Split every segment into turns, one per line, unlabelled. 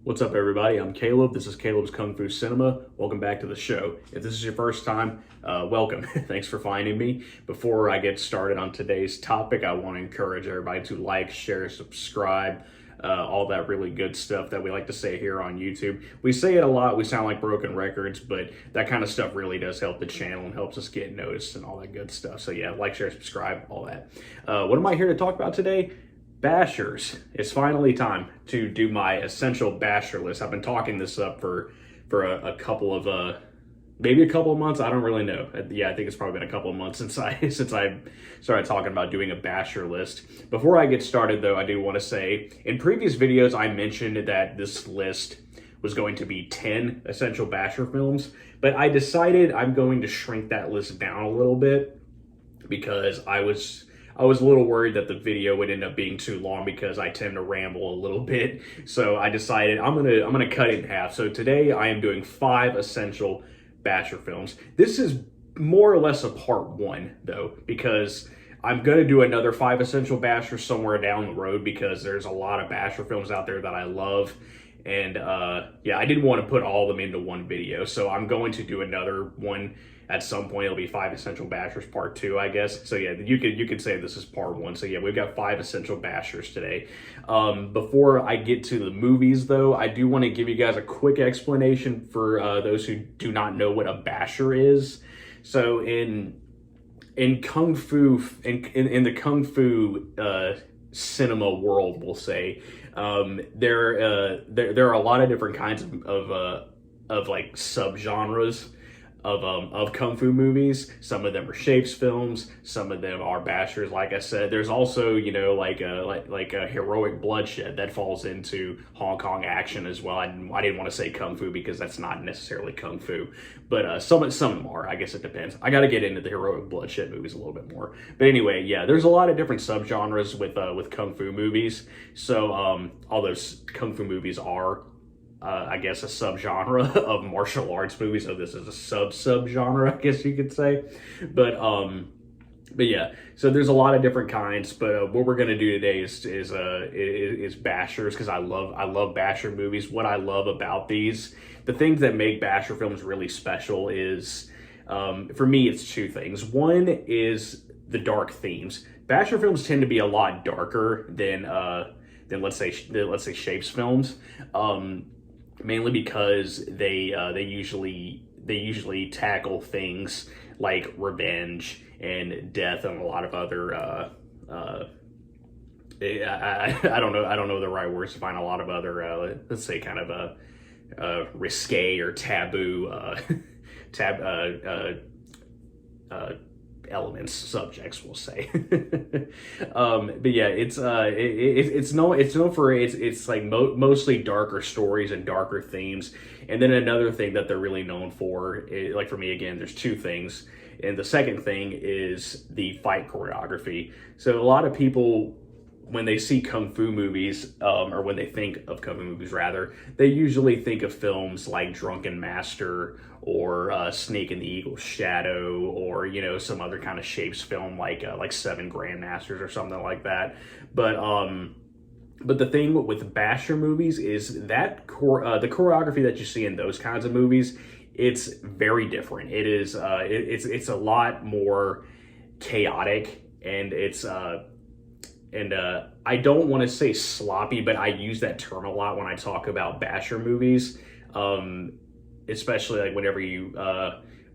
What's up, everybody? I'm Caleb. This is Caleb's Kung Fu Cinema. Welcome back to the show. If this is your first time, welcome. Thanks for finding me. Before I get started on today's topic, I want to encourage everybody to like, share, subscribe, all that really good stuff that we like to say here on YouTube. We say it a lot. We sound like broken records, but that kind of stuff really does help the channel and helps us get noticed and all that good stuff. So yeah, like, share, subscribe, all that. What am I here to talk about today? Bashers. It's finally time to do my essential basher list. I've been talking this up for a couple of maybe a couple of months. I don't really know. Yeah, I think it's probably been a couple of months since I started talking about doing a basher list. Before I get started, though, I do want to say in previous videos I mentioned that this list was going to be 10 essential basher films, but I decided I'm going to shrink that list down a little bit because I was a little worried that the video would end up being too long because I tend to ramble a little bit. So I decided I'm gonna cut it in half. So today I am doing 5 essential basher films. This is more or less a part 1 though, because I'm gonna do another 5 essential bashers somewhere down the road because there's a lot of basher films out there that I love. And yeah, I didn't want to put all of them into one video. So I'm going to do another one at some point. It'll be 5 essential bashers part 2, I guess. So yeah, you could say this is part 1. So yeah, we've got 5 essential bashers today. Before I get to the movies though, I do want to give you guys a quick explanation for those who do not know what a basher is. So in Kung Fu, in the Kung Fu cinema world, we'll say, there are a lot of different kinds of like subgenres of Kung Fu movies. Some of them are shapes films, some of them are bashers. Like I said, there's also, you know, like a heroic bloodshed that falls into Hong Kong action as well. I didn't want to say Kung Fu because that's not necessarily Kung Fu, but some of them are. I guess it depends. I got to get into the heroic bloodshed movies a little bit more. But anyway, yeah, there's a lot of different subgenres with Kung Fu movies. So all those Kung Fu movies are I guess a subgenre of martial arts movies. So this is a subgenre, I guess you could say. But yeah, so there's a lot of different kinds. But what we're gonna do today is bashers, because I love basher movies. What I love about these, the things that make basher films really special is, for me, it's 2 things. One is the dark themes. Basher films tend to be a lot darker than let's say shapes films. Mainly because they usually tackle things like revenge and death and a lot of other I don't know the right words to find a lot of other let's say kind of risque or taboo elements, subjects, we'll say. But yeah, it's known for it's like mostly darker stories and darker themes. And then another thing that they're really known for, like for me again, there's 2 things. And the second thing is the fight choreography. So a lot of people, when they see Kung Fu movies, or when they think of Kung Fu movies rather, they usually think of films like Drunken Master or Snake and the Eagle's Shadow, or, you know, some other kind of shapes film like 7 Grandmasters or something like that. But the thing with basher movies is that the choreography that you see in those kinds of movies, it's very different. It is it's a lot more chaotic, and it's I don't want to say sloppy, but I use that term a lot when I talk about basher movies, especially like whenever you,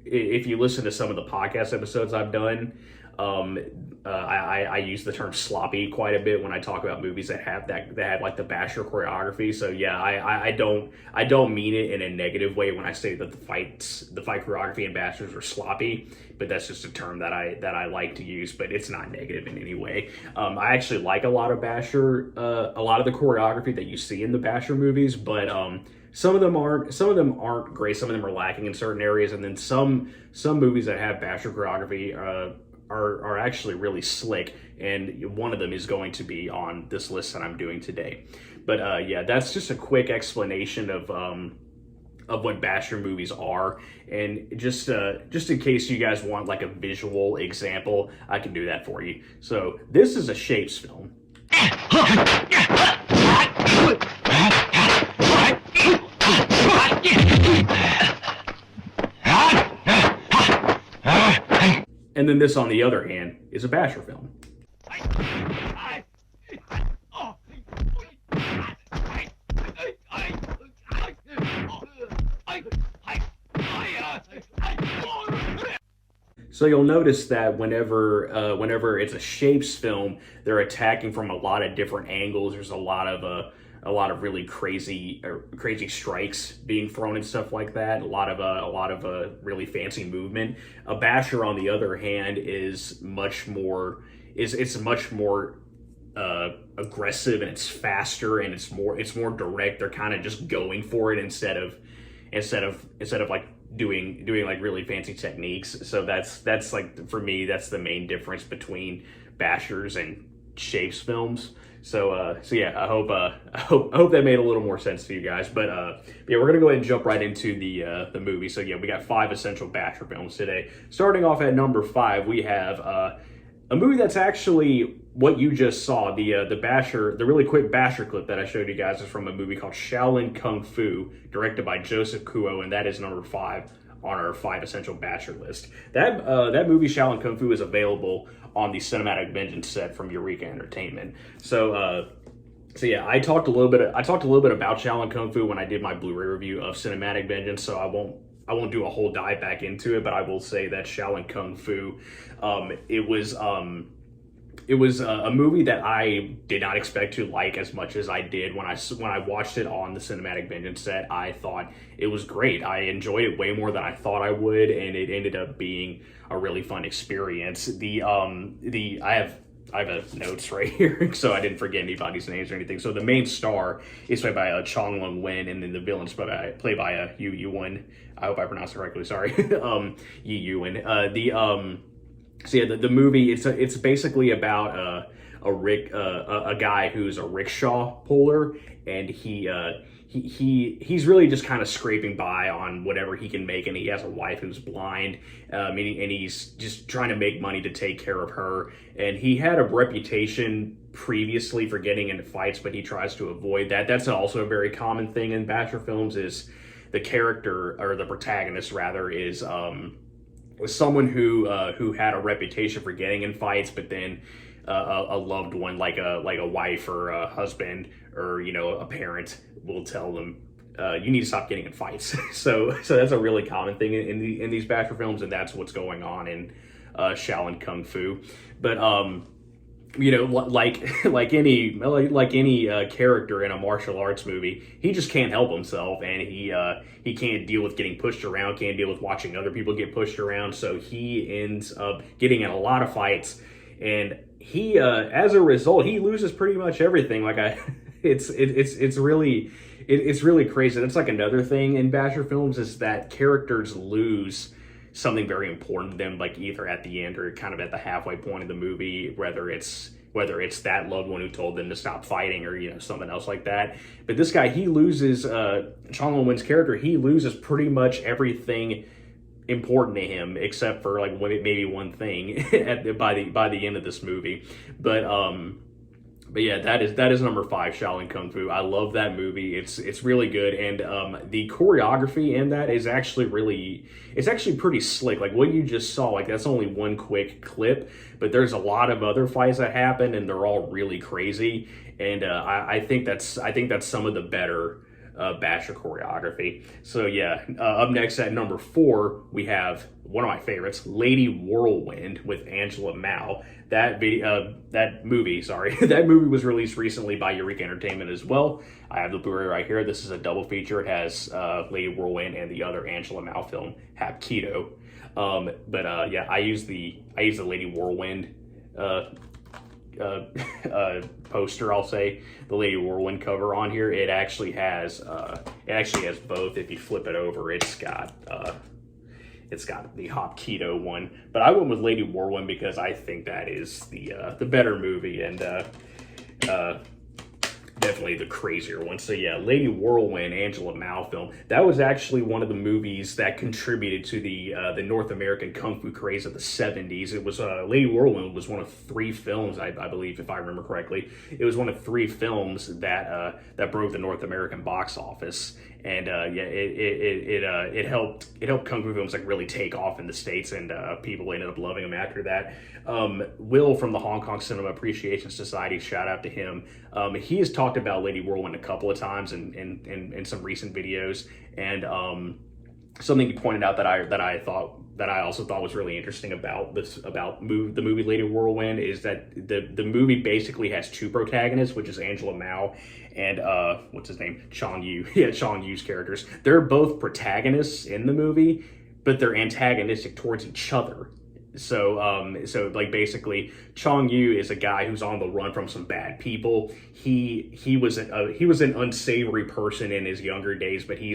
if you listen to some of the podcast episodes I've done, I use the term sloppy quite a bit when I talk about movies that have like the basher choreography. So yeah, I don't mean it in a negative way when I say that the fight choreography in bashers are sloppy, but that's just a term that I like to use, but it's not negative in any way. I actually like a lot of the choreography that you see in the basher movies, but some of them aren't great. Some of them are lacking in certain areas, and then some movies that have basher choreography are actually really slick, and one of them is going to be on this list that I'm doing today. But yeah, that's just a quick explanation of what basher movies are, and just in case you guys want like a visual example, I can do that for you. So this is a Shapes film. And then this, on the other hand, is a basher film. So you'll notice that whenever it's a Shapes film, they're attacking from a lot of different angles. There's a lot of really crazy strikes being thrown and stuff like that. A lot of really fancy movement. A basher, on the other hand, is much more aggressive, and it's faster, and it's more direct. They're kind of just going for it instead of like doing like really fancy techniques. So that's like, for me, that's the main difference between bashers and Shapes films. So yeah, I hope that made a little more sense to you guys. But yeah, we're gonna go ahead and jump right into the movie. So yeah, we got 5 essential basher films today. Starting off at number 5, we have a movie that's actually what you just saw. The really quick basher clip that I showed you guys is from a movie called Shaolin Kung Fu, directed by Joseph Kuo, and that is number 5 on our 5 essential basher list. That movie Shaolin Kung Fu is available on the Cinematic Vengeance set from Eureka Entertainment. So yeah, I talked a little bit about Shaolin Kung Fu when I did my Blu-ray review of Cinematic Vengeance, so I won't do a whole dive back into it, but I will say that Shaolin Kung Fu, it was a movie that I did not expect to like as much as I did. When I watched it on the Cinematic Vengeance set, I thought it was great. I enjoyed it way more than I thought I would, and it ended up being a really fun experience. I have notes right here, so I didn't forget anybody's names or anything. So the main star is played by Chong Lung Wen, and then the villain's played by Yu Yuan. I hope I pronounced it correctly. Sorry, Yi Yuan. So yeah, the movie, it's basically about a guy who's a rickshaw puller, and he's really just kind of scraping by on whatever he can make, and he has a wife who's blind, and he's just trying to make money to take care of her. And he had a reputation previously for getting into fights, but he tries to avoid that. That's also a very common thing in basher films, is the character, or the protagonist rather, is was someone who had a reputation for getting in fights, but then a loved one, like a wife or a husband, or a parent, will tell them, you need to stop getting in fights. so that's a really common thing in these basher films, and that's what's going on in Shaolin Kung Fu. But like any character in a martial arts movie, he just can't help himself, and he can't deal with getting pushed around, can't deal with watching other people get pushed around. So he ends up getting in a lot of fights, and he as a result, he loses pretty much everything. It's really crazy. That's like another thing in basher films, is that characters lose something very important to them, like either at the end or kind of at the halfway point of the movie, whether it's that loved one who told them to stop fighting, or something else like that. But this guy, he loses, Chong Lung Wen's character, he loses pretty much everything important to him, except for like maybe one thing by the end of this movie. But yeah, that is number 5, Shaolin Kung Fu. I love that movie. It's really good, and the choreography in that is actually pretty slick. Like what you just saw, like that's only one quick clip, but there's a lot of other fights that happen, and they're all really crazy. And I think that's some of the better basher choreography. So yeah, up next at number 4, we have one of my favorites, Lady Whirlwind with Angela Mao. That movie was released recently by Eureka Entertainment as well. I have the Blu-ray right here. This is a double feature. It has Lady Whirlwind and the other Angela Mao film, Hapkido. Yeah, I use the Lady Whirlwind poster, I'll say, the Lady Whirlwind cover on here, it actually has both. If you flip it over, it's got the Hop Keto one, but I went with Lady Whirlwind because I think that is the better movie, and definitely the crazier one. So yeah, Lady Whirlwind, Angela Mao film. That was actually one of the movies that contributed to the North American kung fu craze of the 70s. It was Lady Whirlwind was one of 3 films, I believe, if I remember correctly. It was one of 3 films that broke the North American box office. And it helped kung fu films like really take off in the States, and people ended up loving them after that. Will from the Hong Kong Cinema Appreciation Society, shout out to him. He has talked about Lady Whirlwind a couple of times in some recent videos, and something he pointed out that I also thought was really interesting about the movie Lady Whirlwind is that the movie basically has 2 protagonists, which is Angela Mao and what's his name, Chong Yu. Yeah, Chong Yu's characters. They're both protagonists in the movie, but they're antagonistic towards each other. So like basically, Chong Yu is a guy who's on the run from some bad people. He was an unsavory person in his younger days, but he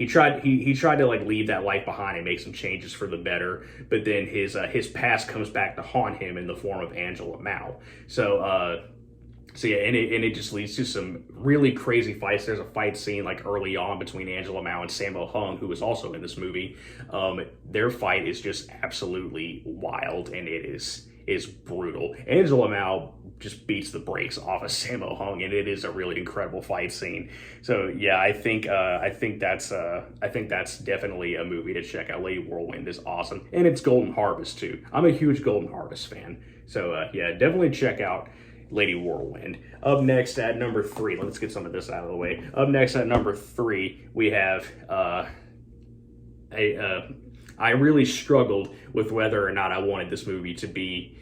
tried to like leave that life behind and make some changes for the better. But then his past comes back to haunt him in the form of Angela Mao. So yeah, and it just leads to some really crazy fights. There's a fight scene like early on between Angela Mao and Sammo Hung, who was also in this movie. Their fight is just absolutely wild, and it is brutal. Angela Mao just beats the brakes off of Sammo Hung, and it is a really incredible fight scene. So yeah, I think that's definitely a movie to check out. Lady Whirlwind is awesome, and it's Golden Harvest too. I'm a huge Golden Harvest fan, so yeah, definitely check out Lady Whirlwind. Up next at number 3, let's get some of this out of the way. Up next at number 3, we have I really struggled with whether or not I wanted this movie to be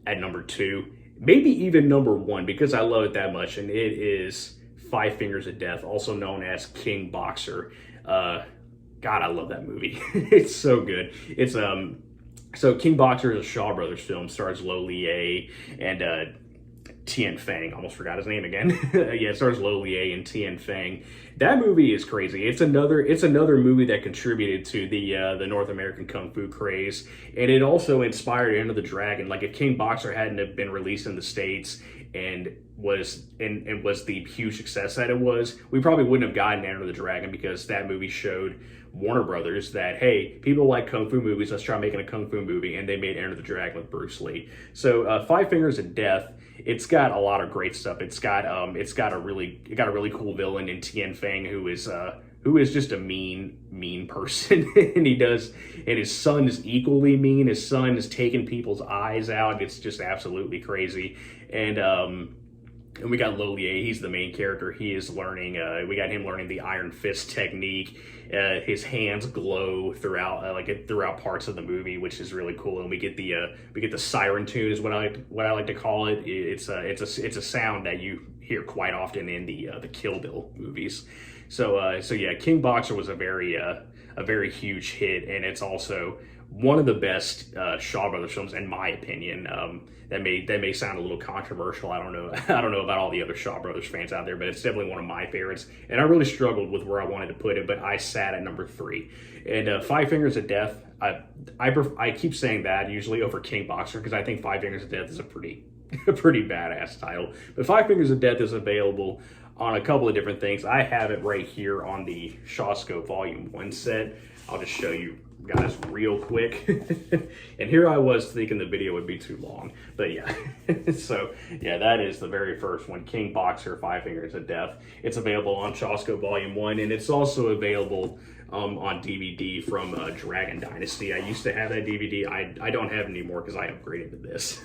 at number 2, maybe even number 1, because I love it that much, and it is Five Fingers of Death, also known as King Boxer. God, I love that movie. It's so good. It's so King Boxer is a Shaw Brothers film, stars Lo Lieh and Tien Fang, almost forgot his name again. Yeah, it stars Lo Lieh and Tien Fang. That movie is crazy. It's another movie that contributed to the North American kung fu craze, and it also inspired Enter the Dragon. Like if King Boxer hadn't have been released in the States and was the huge success that it was, we probably wouldn't have gotten Enter the Dragon, because that movie showed Warner Brothers that, hey, people like kung fu movies, let's try making a kung fu movie, and they made Enter the Dragon with Bruce Lee. So Five Fingers of Death, it's got a lot of great stuff. It's got a really cool villain in Tien Fang who is just a mean person, and his son is equally mean. His son is taking people's eyes out. It's just absolutely crazy. And we got Lo Lieh, he's the main character. He is learning, we got him learning the Iron Fist technique. His hands glow throughout parts of the movie, which is really cool. And we get the siren tune, is what I like to call it. It's a sound that you hear quite often in the Kill Bill movies. So yeah, King Boxer was a very huge hit, and it's also one of the best Shaw Brothers films, in my opinion. That may sound a little controversial. I don't know about all the other Shaw Brothers fans out there, but it's definitely one of my favorites. And I really struggled with where I wanted to put it, but I sat at number 3. And Five Fingers of Death, I keep saying that usually over King Boxer, because I think Five Fingers of Death is a pretty badass title. But Five Fingers of Death is available on a couple of different things. I have it right here on the Shawscope Volume 1 set. I'll just show you guys real quick. And here I was thinking the video would be too long, but yeah. So yeah, that is the very first one, King Boxer, Five Fingers of Death. It's available on Shawscope Volume 1, and it's also available on DVD from Dragon Dynasty. I used to have that DVD. I don't have it anymore because I upgraded to this.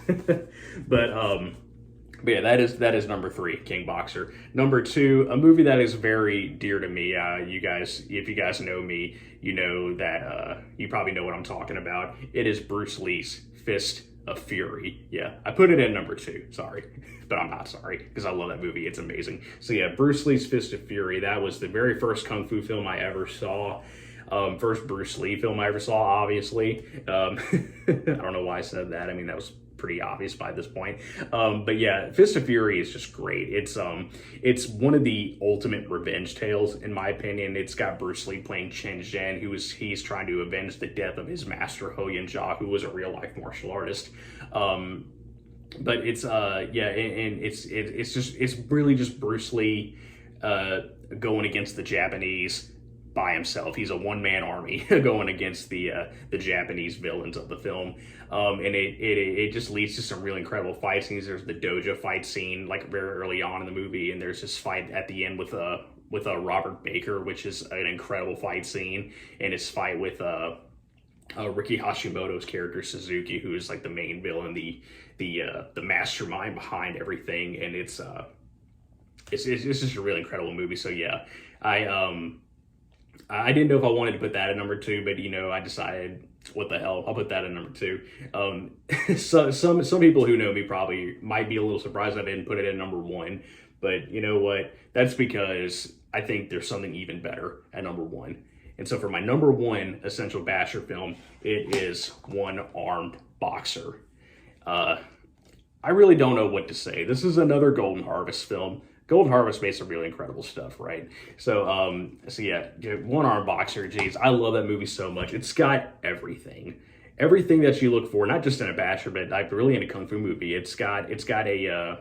But yeah, that is number 3, King Boxer. Number 2, a movie that is very dear to me. If you guys know me, you know that you probably know what I'm talking about. It is Bruce Lee's Fist of Fury. Yeah, I put it in number 2. Sorry, but I'm not sorry, because I love that movie. It's amazing. So yeah, Bruce Lee's Fist of Fury. That was the very first kung fu film I ever saw. First Bruce Lee film I ever saw, obviously. I don't know why I said that. I mean, that was pretty obvious by this point. But yeah, Fist of Fury is just great. It's one of the ultimate revenge tales, in my opinion. It's got Bruce Lee playing Chen Zhen, he's trying to avenge the death of his master Ho Yin Jia, who was a real life martial artist. But it's it's really just Bruce Lee going against the Japanese by himself. He's a one-man army going against the Japanese villains of the film, and it just leads to some really incredible fight scenes. There's the dojo fight scene like very early on in the movie, and there's this fight at the end with Robert Baker, which is an incredible fight scene, and his fight with Riki Hashimoto's character Suzuki, who is like the main villain, the mastermind behind everything, and it's just a really incredible movie. So yeah, I didn't know if I wanted to put that at number 2, but I decided, what the hell, I'll put that at number 2. So some people who know me probably might be a little surprised I didn't put it at number 1, but you know what? That's because I think there's something even better at number 1. And so for my number 1 essential basher film, it is One Armed Boxer. I really don't know what to say. This is another Golden Harvest film. Golden Harvest made some really incredible stuff, right? So yeah, One Armed Boxer, geez, I love that movie so much. It's got everything that you look for, not just in a basher, but like really in a kung fu movie. It's got a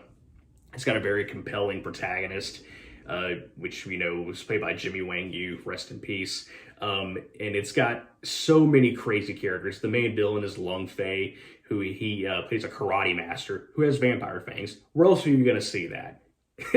very compelling protagonist, which was played by Jimmy Wang Yu, rest in peace. And it's got so many crazy characters. The main villain is Lung Fei, who he plays a karate master who has vampire fangs. Where else are you going to see that?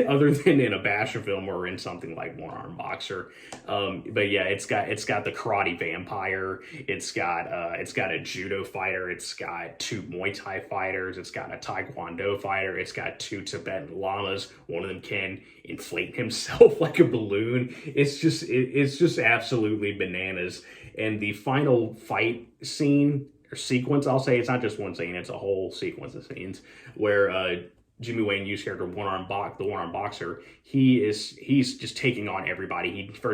Other than in a basher film or in something like One Armed Boxer. But yeah, it's got the karate vampire. It's got a judo fighter. It's got 2 Muay Thai fighters. It's got a Taekwondo fighter. It's got 2 Tibetan lamas. One of them can inflate himself like a balloon. It's just absolutely bananas. And the final fight scene or sequence, I'll say, it's not just one scene, it's a whole sequence of scenes where Jimmy Wang Yu's character, the One Armed Boxer, he's just taking on everybody.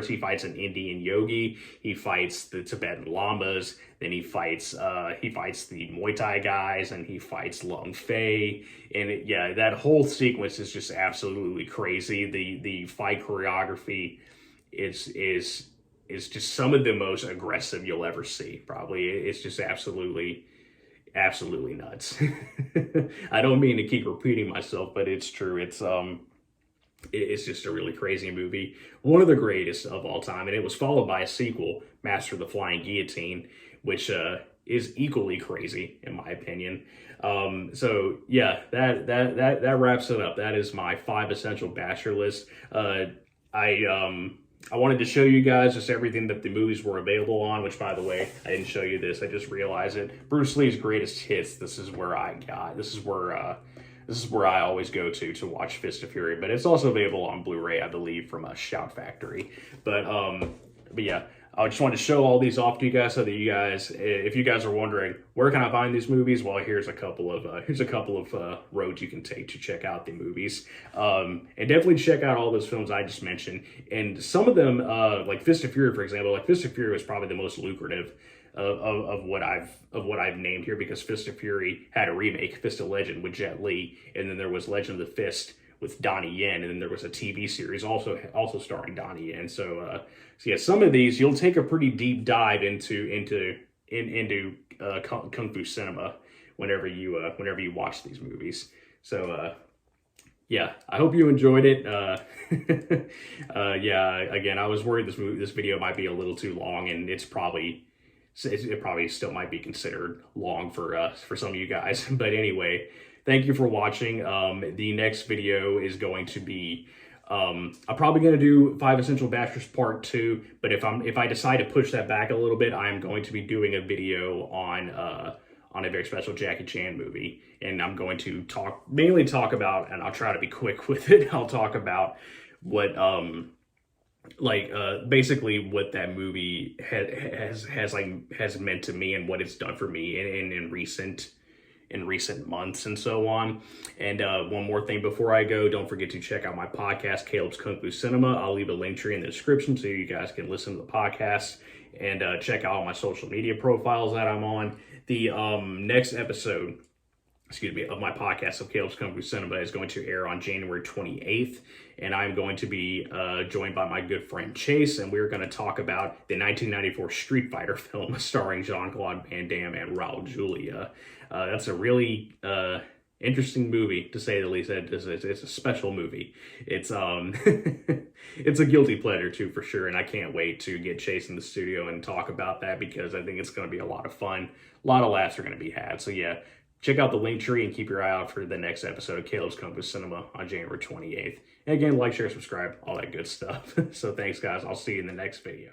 He fights an Indian yogi, he fights the Tibetan lamas, then he fights the Muay Thai guys, and he fights Lung Fei. And that whole sequence is just absolutely crazy. The fight choreography is just some of the most aggressive you'll ever see. Probably it's just absolutely nuts. I don't mean to keep repeating myself, but it's true. It's just a really crazy movie. One of the greatest of all time. And it was followed by a sequel, Master of the Flying Guillotine, which is equally crazy in my opinion. So yeah, that wraps it up. That is my 5 essential basher list. I wanted to show you guys just everything that the movies were available on, which, by the way, I didn't show you this. I just realized it. Bruce Lee's Greatest Hits. This is where I always go to watch Fist of Fury. But it's also available on Blu-ray, I believe, from Shout Factory. But yeah, I just wanted to show all these off to you guys so that you guys, if you guys are wondering where can I find these movies, well, here's a couple of roads you can take to check out the movies, and definitely check out all those films I just mentioned. And some of them, like Fist of Fury, for example, like Fist of Fury was probably the most lucrative of what I've named here, because Fist of Fury had a remake, Fist of Legend, with Jet Li, and then there was Legend of the Fist with Donnie Yen, and then there was a TV series also starring Donnie Yen. So yeah, some of these you'll take a pretty deep dive into kung fu cinema whenever you watch these movies. So yeah, I hope you enjoyed it. Yeah, again, I was worried this video might be a little too long, and it probably still might be considered long for some of you guys. But anyway, thank you for watching. The next video is going to be, I'm probably going to do 5 Essential Bashers Part 2, but if I decide to push that back a little bit, I'm going to be doing a video on a very special Jackie Chan movie, and I'm going to mainly talk about, and I'll try to be quick with it, I'll talk about what, basically what that movie has meant to me and what it's done for me in recent months and so on. And one more thing before I go, don't forget to check out my podcast, Kaleb's Kung Fu Cinema. I'll leave a link tree in the description so you guys can listen to the podcast, and check out all my social media profiles that I'm on. The next episode, of my podcast of Kaleb's Kung Fu Cinema is going to air on January 28th. And I'm going to be joined by my good friend Chase, and we're going to talk about the 1994 Street Fighter film starring Jean-Claude Van Damme and Raul Julia. That's a really interesting movie, to say the least. It's a special movie. It's it's a guilty pleasure too, for sure, and I can't wait to get Chase in the studio and talk about that, because I think it's going to be a lot of fun. A lot of laughs are going to be had. So yeah, check out the link tree and keep your eye out for the next episode of Kaleb's Kung Fu Cinema on January 28th. And again, like, share, subscribe, all that good stuff. So thanks, guys. I'll see you in the next video.